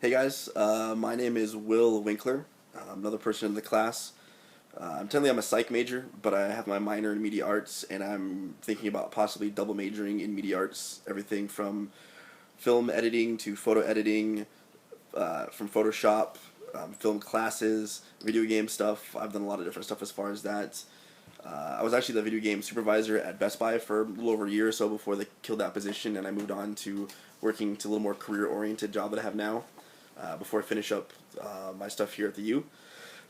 Hey guys, my name is Will Winkler. I'm another person in the class. I'm a psych major, but I have my minor in media arts, and I'm thinking about possibly double majoring in media arts. Everything from film editing to photo editing, from Photoshop, film classes, video game stuff. I've done a lot of different stuff as far as that. I was actually the video game supervisor at Best Buy for a little over a year or so before they killed that position, and I moved on to working to a little more career-oriented job that I have now. Before I finish up my stuff here at the U.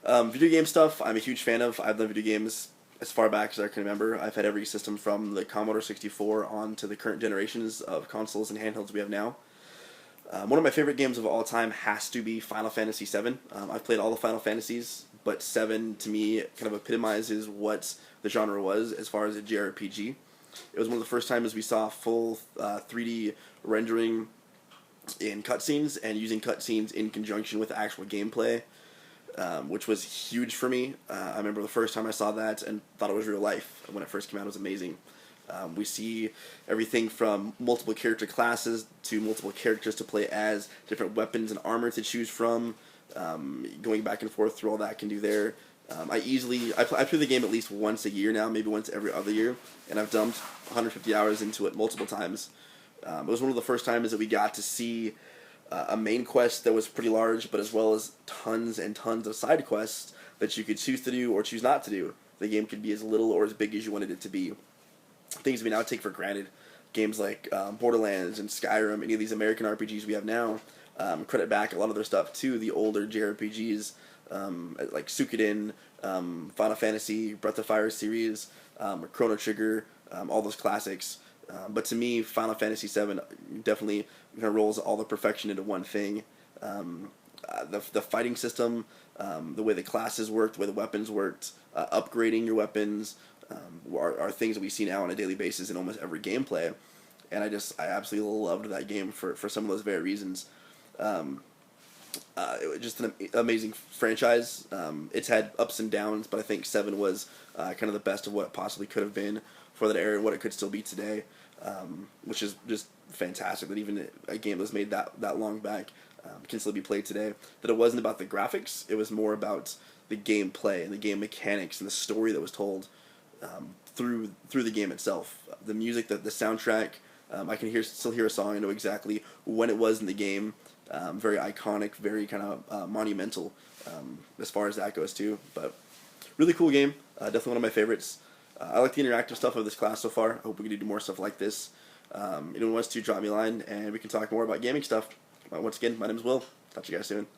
Video game stuff, I'm a huge fan of. I've done video games as far back as I can remember. I've had every system from the Commodore 64 on to the current generations of consoles and handhelds we have now. One of my favorite games of all time has to be Final Fantasy VII. I've played all the Final Fantasies, but 7 to me kind of epitomizes what the genre was as far as a JRPG. It was one of the first times we saw full 3D rendering in cutscenes and using cutscenes in conjunction with actual gameplay, which was huge for me. I remember the first time I saw that and thought it was real life when it first came out. It was amazing. We see everything from multiple character classes to multiple characters to play as, different weapons and armor to choose from, going back and forth through all that I can do there. I play the game at least once a year now, maybe once every other year, and I've dumped 150 hours into it multiple times. It was one of the first times that we got to see a main quest that was pretty large, but as well as tons and tons of side quests that you could choose to do or choose not to do. The game could be as little or as big as you wanted it to be. Things we now take for granted. Games like Borderlands and Skyrim, any of these American RPGs we have now, credit back a lot of their stuff to the older JRPGs, like Suikoden, Final Fantasy, Breath of Fire series, Chrono Trigger, all those classics. But to me, Final Fantasy VII definitely kind of rolls all the perfection into one thing. The fighting system, the way the classes worked, the way the weapons worked, upgrading your weapons, are things that we see now on a daily basis in almost every gameplay. And I absolutely loved that game for some of those very reasons. It was just an amazing franchise. It's had ups and downs, but I think 7 was kind of the best of what it possibly could have been for that era and what it could still be today, which is just fantastic that even a game that was made that long back can still be played today. That it wasn't about the graphics, it was more about the gameplay and the game mechanics and the story that was told through the game itself. The music, the soundtrack, I can still hear a song. I know exactly when it was in the game. Very iconic, very kind of monumental as far as that goes too. But really cool game. Definitely one of my favorites. I like the interactive stuff of this class so far. I hope we can do more stuff like this. Anyone wants to, drop me a line and we can talk more about gaming stuff. Once again, my name is Will. Talk to you guys soon.